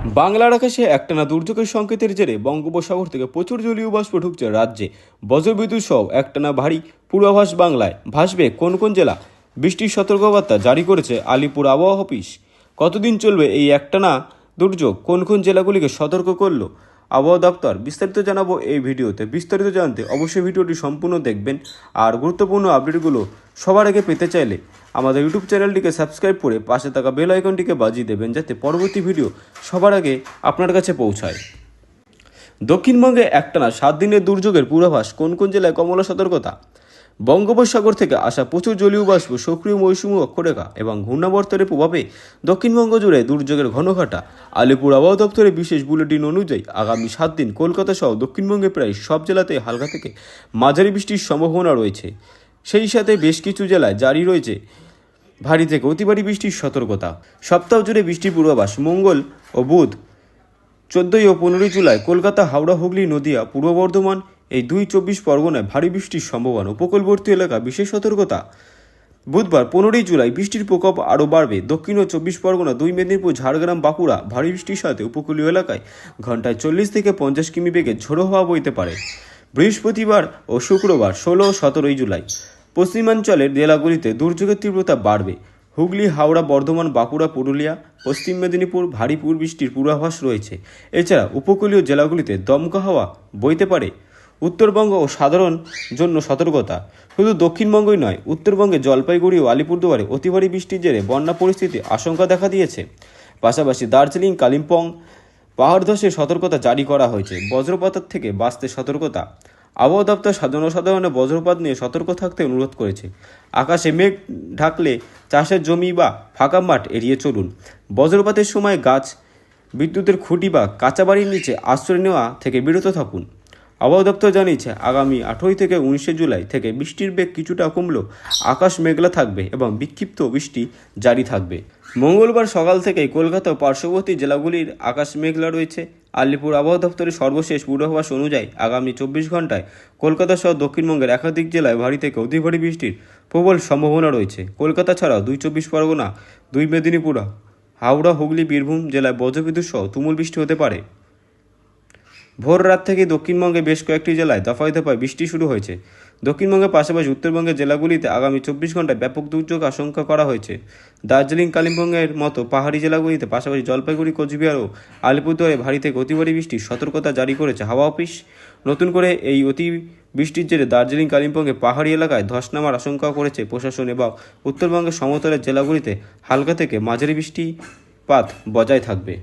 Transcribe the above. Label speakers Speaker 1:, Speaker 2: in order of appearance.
Speaker 1: বাংলার আকাশে একটানা দুর্যোগের সংকেতের জেরে বঙ্গোপসাগর থেকে প্রচুর জলীয় বাষ্প ঢুকছে রাজ্যে। বজ্রবিদ্যুৎ সহ একটানা ভারী পূর্বাভাস বাংলায় ভাসবে কোন কোন জেলা, বৃষ্টির সতর্কবার্তা জারি করেছে আলিপুর আবহাওয়া অফিস। কতদিন চলবে এই একটানা দুর্যোগ, কোন কোন জেলাগুলিকে সতর্ক করলো আবহাওয়া দপ্তর, বিস্তারিত জানাবো এই ভিডিওতে। বিস্তারিত জানতে অবশ্যই ভিডিওটি সম্পূর্ণ দেখবেন। আর গুরুত্বপূর্ণ আপডেটগুলো সবার আগে পেতে চাইলে আমাদের ইউটিউব চ্যানেলটিকে সাবস্ক্রাইব করে পাশে থাকা বেল আইকনটিকে বাজিয়ে দেবেন, যাতে পরবর্তী ভিডিও সবার আগে আপনার কাছে পৌঁছায়। দক্ষিণবঙ্গে একটানা 7 দিনের দুর্যোগের পূর্বাভাস, কোন কোন জেলায় কমলা সতর্কতা। বঙ্গোপসাগর থেকে আসা প্রচুর জলীয় বাষ্প, সক্রিয় মৌসুমী অক্ষরেখা এবং ঘূর্ণাবর্তের প্রভাবে দক্ষিণবঙ্গ জুড়ে দুর্যোগের ঘনঘটা। আলিপুর আবহাওয়া দপ্তরের বিশেষ বুলেটিন অনুযায়ী আগামী 7 দিন কলকাতা সহ দক্ষিণবঙ্গে প্রায় সব জেলাতে হালকা থেকে মাঝারি বৃষ্টির সম্ভাবনা রয়েছে। সেই সাথে বেশ কিছু জেলায় জারি রয়েছে ভারী থেকে অতি ভারী বৃষ্টির সতর্কতা। সপ্তাহ জুড়ে বৃষ্টির পূর্বাভাস। মঙ্গল ও বুধ 14 ও 15 জুলাই কলকাতা, হাওড়া, হুগলি, নদিয়া, পূর্ব বর্ধমান এই 24 পরগনায় ভারী বৃষ্টির সম্ভাবনা। উপকূলবর্তী এলাকা বিশেষ সতর্কতা। বুধবার 15 জুলাই বৃষ্টির প্রকোপ আরও বাড়বে। দক্ষিণ ও 24 পরগনা, 2 মেদিনীপুর, ঝাড়গ্রাম, বাঁকুড়া ভারী বৃষ্টির সাথে উপকূলীয় এলাকায় ঘন্টায় 40 থেকে 50 কিমি বেগে ঝোড়ো হাওয়া বইতে পারে। বৃহস্পতিবার ও শুক্রবার 16 ও 17 জুলাই পশ্চিমাঞ্চলের জেলাগুলিতে দুর্যোগের তীব্রতা বাড়বে। হুগলি, হাওড়া, বর্ধমান, বাঁকুড়া, পুরুলিয়া, পশ্চিম মেদিনীপুর ভারী বৃষ্টির পূর্বাভাস রয়েছে। এছাড়া উপকূলীয় জেলাগুলিতে দমকা হাওয়া বইতে পারে। উত্তরবঙ্গ ও সাধারণ জন্য সতর্কতা। শুধু দক্ষিণবঙ্গই নয়, উত্তরবঙ্গে জলপাইগুড়ি ও আলিপুরদুয়ারে অতি ভারী বৃষ্টির জেরে বন্যা পরিস্থিতি আশঙ্কা দেখা দিয়েছে। পাশাপাশি দার্জিলিং, কালিম্পং পাহাড় ধসের সতর্কতা জারি করা হয়েছে। বজ্রপাতের থেকে বাঁচতে সতর্কতা। আবহাওয়া দপ্তর জনসাধারণের বজ্রপাত নিয়ে সতর্ক থাকতে অনুরোধ করেছে। আকাশে মেঘ ঢাকলে চাষের জমি বা ফাঁকা মাঠ এড়িয়ে চলুন। বজ্রপাতের সময় গাছ, বিদ্যুতের খুঁটি বা কাঁচা বাড়ির নিচে আশ্রয় নেওয়া থেকে বিরত থাকুন। আবহাওয়া দপ্তর জানিয়েছে আগামী 18 থেকে 19 জুলাই থেকে বৃষ্টির বেগ কিছুটা কমলেও আকাশ মেঘলা থাকবে এবং বিক্ষিপ্ত বৃষ্টি জারি থাকবে। মঙ্গলবার সকাল থেকেই কলকাতা ও পার্শ্ববর্তী জেলাগুলির আকাশ মেঘলা রয়েছে। আলিপুর আবহাওয়া দপ্তরের সর্বশেষ পূর্বাভাস অনুযায়ী আগামী 24 ঘন্টায় কলকাতা সহ দক্ষিণবঙ্গের একাধিক জেলায় ভারী থেকে অতি ভারী বৃষ্টির প্রবল সম্ভাবনা রয়েছে। কলকাতা ছাড়াও 24 পরগনা, 2 মেদিনীপুর, হাওড়া, হুগলি, বীরভূম জেলায় বজ্রবিদ্যুৎ সহ তুমুল বৃষ্টি হতে পারে। ভোর রাত থেকে দক্ষিণবঙ্গে বেশ কয়েকটি জেলায় দফায় দফায় বৃষ্টি শুরু হয়েছে। দক্ষিণবঙ্গের পাশাপাশি উত্তরবঙ্গের জেলাগুলিতে আগামী 24 ঘন্টায় ব্যাপক দুর্যোগ আশঙ্কা করা হয়েছে। দার্জিলিং, কালিম্পংয়ের মতো পাহাড়ি জেলাগুলিতে, পাশাপাশি জলপাইগুড়ি, কোচবিহার ও আলিপুরদুয়ারে ভারী থেকে অতি ভারী বৃষ্টির সতর্কতা জারি করেছে হাওয়া অফিস। নতুন করে এই অতি বৃষ্টির জেরে দার্জিলিং, কালিম্পংয়ে পাহাড়ি এলাকায় ধস নামার আশঙ্কা করেছে প্রশাসন এবং উত্তরবঙ্গের সমতলের জেলাগুলিতে হালকা থেকে মাঝারি বৃষ্টিপাত বজায় থাকবে।